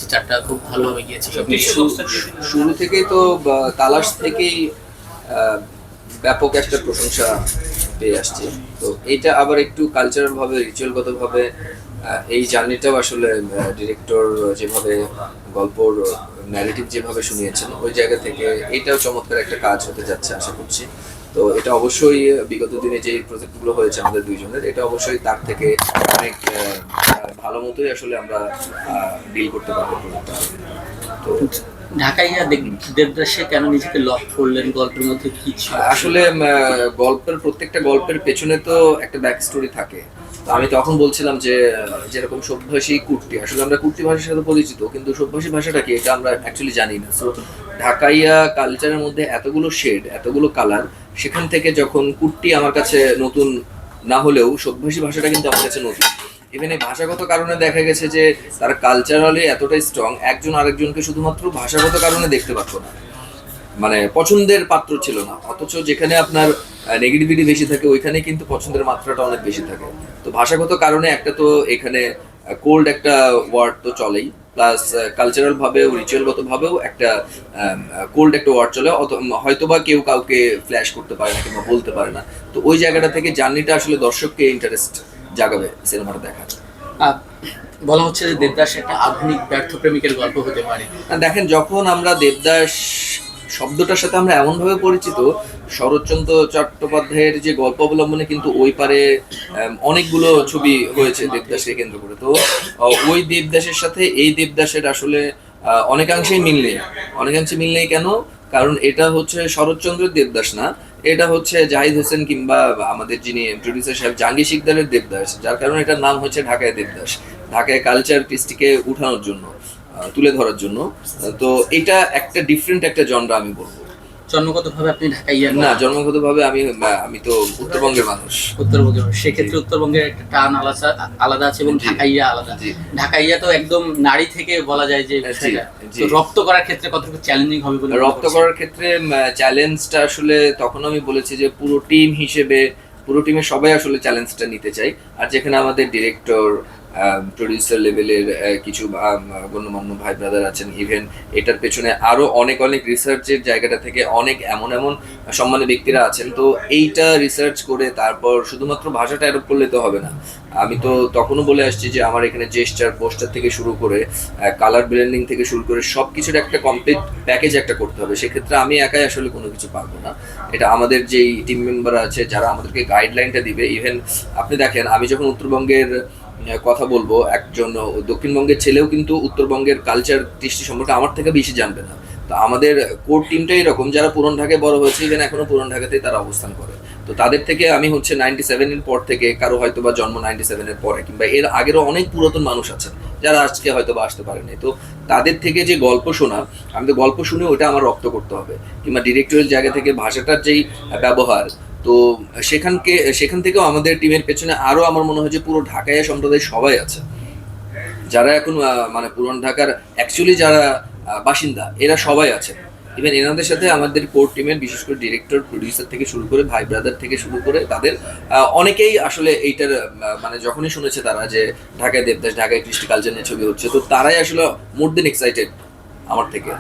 স্টারটা খুব ভালোভাবে গিয়েছে। শুরু থেকেই তো তালাশ থেকেই ব্যাপক একটা প্রশংসা পেয়ে আসছে। তো এটা আবার একটু কালচারাল ভাবে, রিচুয়ালগত ভাবে এই জার্নিটাও আসলে ডিরেক্টর যেভাবে গল্পর ন্যারেটিভ যেভাবে শুনিয়েছেন, ওই জায়গা থেকে এটাও চমৎকার একটা কাজ হতে যাচ্ছে আশা করছি। তো এটা অবশ্যই বিগত দিনে যে প্রজেক্টগুলো হয়েছে আমাদের দুইজনের, এটা অবশ্যই তার থেকে অনেক ভালো মতোই আসলে আমরা ডিল করতে পারবো প্রজেক্টটা। তো ঢাকাইয়া দেবদাসে কেন নিজেকে লক করলেন, গল্পের মধ্যে কি ছিল? আসলে গল্পের প্রত্যেকটা গল্পের পেছনে তো একটা ব্যাক স্টোরি থাকে। তো আমি তখন বলছিলাম যে যেরকম সভ্যভাষী কুর্তি, আসলে আমরা কুর্তি ভাষার সাথে পরিচিত, কিন্তু সভ্যভাষী ভাষাটা কি এটা আমরা অ্যাকচুয়ালি জানি না। সো ঢাকাইয়া কালচারের মধ্যে এতগুলো শেড, এতগুলো কালার, সেখান থেকে যখন কুর্তি আমার কাছে নতুন না হলেও সভ্যভাষী ভাষাটা কিন্তু আমার কাছে নতুন। ইভেন এই ভাষাগত কারণে দেখা গেছে যে তারা কালচারালি এতটাই স্ট্রং, একজন আরেকজনকে শুধুমাত্র ভাষাগত কারণে দেখতে পারতো না, মানে পছন্দের পাত্র ছিল না। অথচ যেখানে আপনার নেগেটিভিটি বেশি থাকে, ওইখানে কিন্তু পছন্দের মাত্রাটা অনেক বেশি থাকে। তো ভাষাগত কারণে একটা তো এখানে কোল্ড একটা ওয়ার্ড তো চলেই, প্লাস কালচারাল ভাবেও, রিচুয়ালগত ভাবেও একটা কোল্ড একটা ওয়ার্ড চলে। হয়তোবা কেউ কাউকে ফ্ল্যাশ করতে পারে না কিংবা বলতে পারে না। তো ওই জায়গাটা থেকে জার্নিটা আসলে দর্শককে ইন্টারেস্ট জাগাবে সিনেমাটা দেখার। বলা হচ্ছে যে দেবদাস একটা আধুনিক ব্যর্থ প্রেমিকের গল্প হতে পারে। দেখেন, যখন আমরা দেবদাস শব্দটার সাথে আমরা এমনভাবে পরিচিত, শরৎচন্দ্র চট্টোপাধ্যায়ের যে গল্প অবলম্বনে কিন্তু ওই পারে অনেকগুলো ছবি হয়েছে দেবদাসকে কেন্দ্র করে। তো ওই দেবদাসের সাথে এই দেবদাসের আসলে অনেকাংশেই মিল নেই। অনেকাংশে মিল নেই কেন? কারণ এটা হচ্ছে শরৎচন্দ্রের দেবদাস না, এটা হচ্ছে জাহিদ হোসেন কিংবা আমাদের যিনি প্রডিউসার সাহেব জাহাঙ্গীর শিকদারের দেবদাস, যার কারণে এটার নাম হচ্ছে ঢাকায় দেবদাস, ঢাকায় কালচার কৃষ্টিকে উঠানোর জন্য, তুলে ধরার জন্য। তো এটা একটা ডিফারেন্ট একটা জনরা আমি বলবো। জন্মগতভাবে আপনি ঢাকাইয়া না, জন্মগতভাবে আমি তো উত্তরবঙ্গের মানুষ। উত্তরবঙ্গের, সেক্ষেত্রে উত্তরবঙ্গের একটা টান আলাদা আছে এবং ঢাকাইয়া আলাদা। ঢাকাইয়া তো একদম নারী থেকে বলা যায় যে রপ্ত করার ক্ষেত্রে কতটুকু চ্যালেঞ্জিং হবে বলে? রপ্ত করার ক্ষেত্রে চ্যালেঞ্জটা আসলে তখন আমি বলেছি যে পুরো টিম হিসেবে, পুরো টিমের সবাই আসলে চ্যালেঞ্জটা নিতে চাই। আর যেখানে আমাদের ডিরেক্টর, প্রডিউসার লেভেলের কিছু গণ্যমান্য ভাই ব্রাদার আছেন, ইভেন এটার পেছনে আরো অনেক অনেক রিসার্চের জায়গাটা থেকে অনেক এমন এমন সম্মানী ব্যক্তিরা আছেন। তো এইটা রিসার্চ করে তারপর শুধুমাত্র ভাষাটা অ্যাডপ্ট করলে তো হবে না। আমি তো তখনও বলে আসছি যে আমার এখানে জেস্টার, পোস্টার থেকে শুরু করে কালার ব্লেন্ডিং থেকে শুরু করে সব কিছুর একটা কমপ্লিট প্যাকেজ একটা করতে হবে। সেক্ষেত্রে আমি একাই আসলে কোনো কিছু পারবো না। এটা আমাদের যেই টিম মেম্বার আছে যারা আমাদেরকে গাইডলাইনটা দিবে। ইভেন আপনি দেখেন, আমি যখন উত্তরবঙ্গের কথা বলবো, একজন দক্ষিণবঙ্গের ছেলেও কিন্তু উত্তরবঙ্গের কালচার কৃষ্টি সম্পর্কে আমার থেকে বেশি জানবে না। তো আমাদের কোর টিমটাই এরকম, যারা পুরান ঢাকায় বড় হয়েছে, ইভেন এখনো পুরান ঢাকাতেই তারা অবস্থান করে। তো তাদের থেকে আমি হচ্ছে 97 এর পর থেকে, কারো হয়তো বা জন্ম 97 এর পরে কিংবা এর আগেরও অনেক পুরাতন মানুষ আছেন যারা আজকে হয়তো বা আসতে পারেনি। তো তাদের থেকে যে গল্প শোনা, আমি তো গল্প শুনে ওটা আমার রপ্ত করতে হবে, কিংবা ডিরেক্টরের জায়গা থেকে ভাষাটার যেই ব্যবহার। তো সেখান থেকেও আমাদের টিমের পেছনে আরো আমার মনে হয় যে পুরো ঢাকাইয়া সম্প্রদায় সবাই আছে, যারা এখন মানে পুরান ঢাকার অ্যাকচুয়ালি যারা বাসিন্দা, এরা সবাই আছে। ইভেন এনাদের সাথে আমাদের কোর টিমের বিশেষ করে ডিরেক্টর, প্রডিউসার থেকে শুরু করে ভাই ব্রাদার থেকে শুরু করে তাদের অনেকেই আসলে এইটার মানে যখনই শুনেছে তারা যে ঢাকায় দেবদাস, ঢাকায় কৃষ্টি কালচার নিয়ে ছবি হচ্ছে, তো তারাই আসলে মোর দেন এক্সাইটেড আমার থেকে।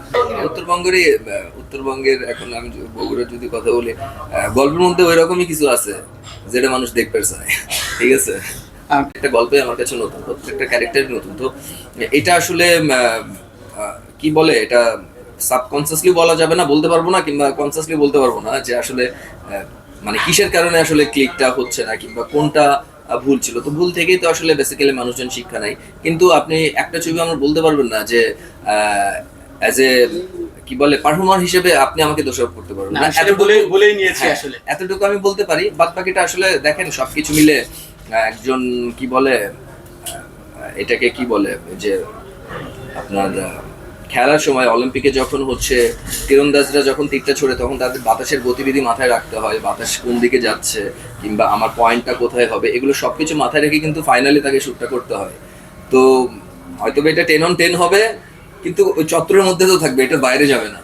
উত্তরবঙ্গের এখন আমি বগুড়ার যদি কথা বলি, গল্পের মধ্যে ওই রকমই কিছু আছে যেটা মানুষ দেখতে চায়। ঠিক আছে, একটা গল্পে আমার কাছে নতুন, প্রত্যেকটা ক্যারেক্টার নতুন। তো এটা আসলে কি বলে, এটা সাবকনসিয়াসলি বলা যাবে না, বলতে পারবো না, কিংবা কনসিয়াসলি বলতে পারবো না যে আসলে মানে কিসের কারণে আসলে ক্লিকটা হচ্ছে না কিংবা কোনটা ভুল ছিল। তো ভুল থেকেই তো আসলে বেসিক্যালি মানুষজন শিক্ষা নেয়। কিন্তু আপনি একটা ছবি আমার বলতে পারবেন না যে অ্যাজ এ কি বলে পারফর্মার হিসেবে আপনি আমাকে দোষারোপ করতে পারবেন না। বলেই নিয়েছি আসলে, এতটুকু আমি বলতে পারি। বাদ বাকিটা আসলে দেখেন সবকিছু মিলে একজন কি বলে, এটাকে কি বলে যে আপনার খেলার সময় অলিম্পিকে যখন হচ্ছে তীরন্দাজরা যখন তীরটা ছোড়ে, তখন তাদের বাতাসের গতিবিধি মাথায় রাখতে হয়, বাতাস কোন দিকে যাচ্ছে কিংবা আমার পয়েন্টটা কোথায় হবে, এগুলো সবকিছু মাথায় রেখে কিন্তু ফাইনালি তাকে শুটটা করতে হয়। তো হয়তো এটা 10 on 10 হবে, কিন্তু ওই চত্বরের মধ্যে তো থাকবে, এটা বাইরে যাবে না।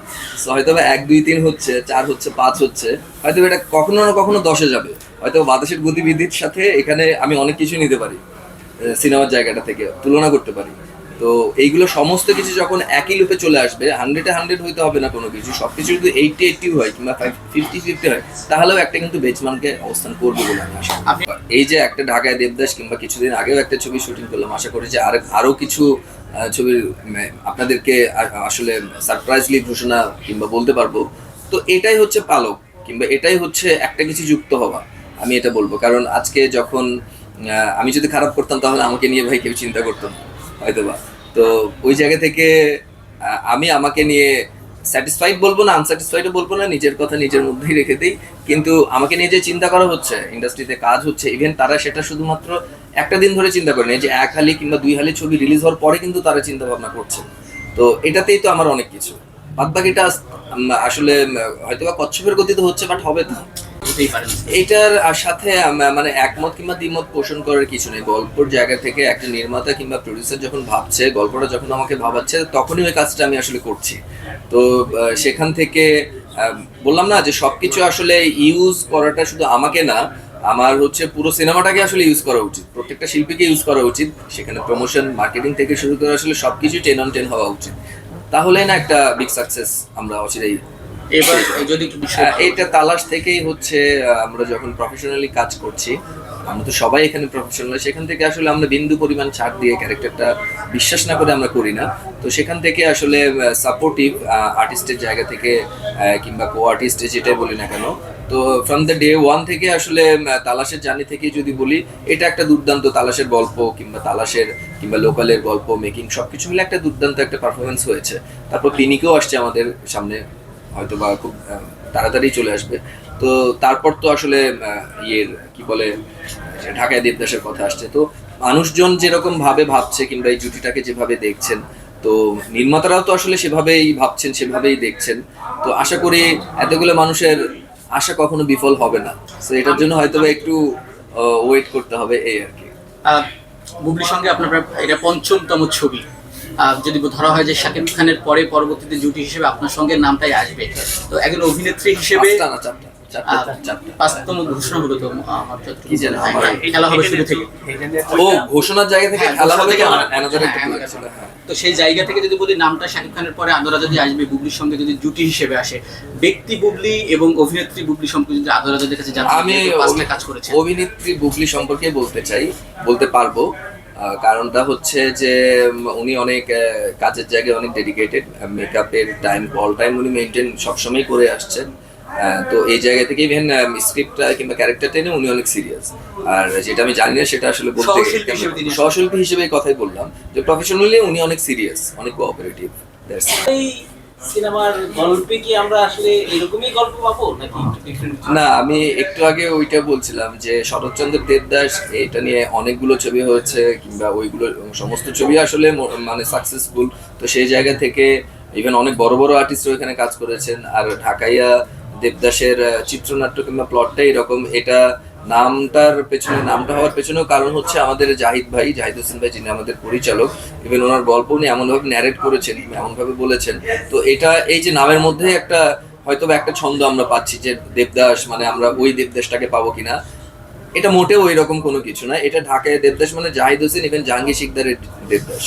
হয়তো 1 2 3 হচ্ছে, 4 হচ্ছে, 5 হচ্ছে, হয়তো এটা কখনো না কখনো 10-এ যাবে। হয়তো বাতাসের গতিবিধির সাথে এখানে আমি অনেক কিছু নিতে পারি, সিনেমার জায়গাটা থেকে তুলনা করতে পারি। তো তো এইগুলো সমস্ত কিছু যখন একই লুপে চলে আসবে, 100-100 হইতে হবে না কোনো কিছু, সবকিছু যদি 80-80 হয় কিংবা 50-50 হয়, তাহলেও একটা কিন্তু বেঞ্চমার্কে অবস্থান করবে বলে আমি আশা করি। এই যে একটা ঢাকায় দেবদাস কিংবা কিছুদিন আগেও একটা ছবি শুটিং করলাম, আশা করি যে আরো কিছু ছবির আপনাদেরকে আসলে সারপ্রাইজলি ঘোষণা কিংবা বলতে পারবো। তো এটাই হচ্ছে পালক, কিংবা এটাই হচ্ছে একটা কিছু যুক্ত হওয়া, আমি এটা বলবো। কারণ আজকে যখন আমি যদি খারাপ করতাম তাহলে আমাকে নিয়ে ভাই কেউ চিন্তা করতাম হয়তোবা। তো ওই জায়গা থেকে আমি আমাকে নিয়ে স্যাটিসফাইড বলবো না, আনস্যাটিসফাইডও বলবো না, নিজের কথা নিজের মধ্যেই রেখে দিই। কিন্তু আমাকে নিয়ে যে চিন্তা করা হচ্ছে, ইন্ডাস্ট্রিতে কাজ হচ্ছে, ইভেন তারা সেটা শুধুমাত্র একটা দিন ধরে চিন্তা করে না, যে 1 হালি কিংবা 2 হালি ছবি রিলিজ হওয়ার পরে কিন্তু তারা চিন্তা ভাবনা করছে। তো এটাতেই তো আমার অনেক কিছু, বাদ বাকিটা আসলে হয়তোবা কচ্ছপের গতিতে হচ্ছে, বাট হবে না। এটার সাথে মানে একমত কিংবা দ্বিমত পোষণ করার কিছু নেই। গল্পের জায়গা থেকে একটা নির্মাতা কিংবা প্রডিউসার যখন ভাবছে, গল্পটা যখন আমাকে ভাবাচ্ছে, তখনই ওই কাজটা আমি আসলে করছি। তো সেখান থেকে বললাম না যে সবকিছু আসলে ইউজ করাটা শুধু আমাকে না, আমার হচ্ছে পুরো সিনেমাটাকে আসলে ইউজ করা উচিত, প্রত্যেকটা শিল্পীকে ইউজ করা উচিত। সেখানে প্রমোশন, মার্কেটিং থেকে শুরু করে আসলে সবকিছু 10 on 10 হওয়া উচিত। তাহলে না একটা বিগ সাকসেস আমরা অচিরেই। এবার যদি এটা তালাশ থেকেই হচ্ছে, আমরা যখন প্রফেশনালি কাজ করছি, আমরা তো সবাই এখানে প্রফেশনাল, সেখান থেকে আসলে আমরা বিন্দু পরিমাণ ছাড় দিয়ে ক্যারেক্টারটা বিশ্বাস না করে আমরা করি না। তো সেখান থেকে আসলে সাপোর্টিভ আর্টিস্টের জায়গা থেকে কিংবা কো আর্টিস্টে যেটাই বলি না কেন, তো ফ্রম দ্য ডে 1 থেকে আসলে তালাশের জার্নি থেকে যদি বলি, এটা একটা দুর্দান্ত তালাশের গল্প কিংবা লোকালের গল্প, মেকিং সবকিছু মিলে একটা দুর্দান্ত একটা পারফরমেন্স হয়েছে। তারপর ক্লিনিকেও আসছে আমাদের সামনে, হয়তো বা খুব তাড়াতাড়ি চলে আসবে। তো তারপর তো আসলে কি বলে, ঢাকায় দেবদাসের কথা আসছে। তো মানুষজন যেরকম ভাবে ভাবছে কিংবা এই জুটিটাকে যেভাবে দেখছেন, তো নির্মাতারাও তো আসলে সেভাবেই ভাবছেন, সেভাবেই দেখছেন। তো আশা করি এতগুলো মানুষের আশা কখনো বিফল হবে না। তো এটার জন্য হয়তো বা একটু ওয়েট করতে হবে, এই আর কি। বুবলির সঙ্গে আপনার এটা ৫ম ছবি। যদি ধরা হয় যে শাকিব খানের পরে পরবর্তীতে জুটি হিসেবে আপনার সঙ্গে নামটাই আসবে, তো একজন অভিনেত্রী হিসেবে 5তম ঘোষণা হলো, তো আমার কি জানো খেলা হবে শুরু থেকে, ও ঘোষণার জায়গা থেকে খেলা হবে, তো সেই জায়গা থেকে যদি বলি নামটা শাকিব খানের পরে আদরা যদি আসবে, বুবলির সঙ্গে যদি জুটি হিসেবে আসে, ব্যক্তি বুবলি এবং অভিনেত্রী বুবলি সম্পর্কে যদি আদরা যাদের কাছে জানতে, আমি কাজ করেছে, অভিনেত্রী বুবলি সম্পর্কে বলতে পারবো। কারণটা হচ্ছে যে উনি অনেক কাজের জায়গায় অনেক ডেডিকেটেড, মেকআপের টাইম অল টাইম উনি মেনটেন সবসময় করে আসছেন। তো এই জায়গা থেকে ইভেন স্ক্রিপ্টটা কিংবা ক্যারেক্টারটা নিয়ে উনি অনেক সিরিয়াস। আর যেটা আমি জানি না সেটা আসলে বলতে, সহশিল্পী হিসেবে এই কথাই বললাম যে প্রফেশনালি উনি অনেক সিরিয়াস, অনেক কোঅপারেটিভ। এই সিনেমার গল্পে কি আমরা আসলে এরকমই গল্প পাবো নাকি ডিফারেন্ট? না, আমি একটু আগে ওইটা বলছিলাম যে শরৎচন্দ্র দেবদাস, এটা নিয়ে অনেকগুলো ছবি হয়েছে কিংবা ওইগুলো সমস্ত ছবি আসলে মানে সাকসেসফুল। তো সেই জায়গা থেকে ইভেন অনেক বড় বড় আর্টিস্ট এখানে কাজ করেছেন। আর ঢাকাইয়া দেবদাসের চিত্রনাট্য কিংবা প্লটটাই এরকম। এটা নামটা হওয়ার পেছনেও কারণ হচ্ছে আমাদের জাহিদ হোসেন ভাই, যিনি আমাদের পরিচালক, ইভেন ওনার গল্প উনি এমনভাবে ন্যারেট করেছেন, এমনভাবে বলেছেন। তো এটা এই যে নামের মধ্যে একটা হয়তো একটা ছন্দ আমরা পাচ্ছি যে দেবদাস, মানে আমরা ওই দেবদাসটাকে পাবো কিনা, এটা মোটেও ওই রকম কোনো কিছু না। এটা ঢাকায় দেবদাস মানে জাহিদ হোসেন ইভেন জাহাঙ্গীর শিকদারের দেবদাস।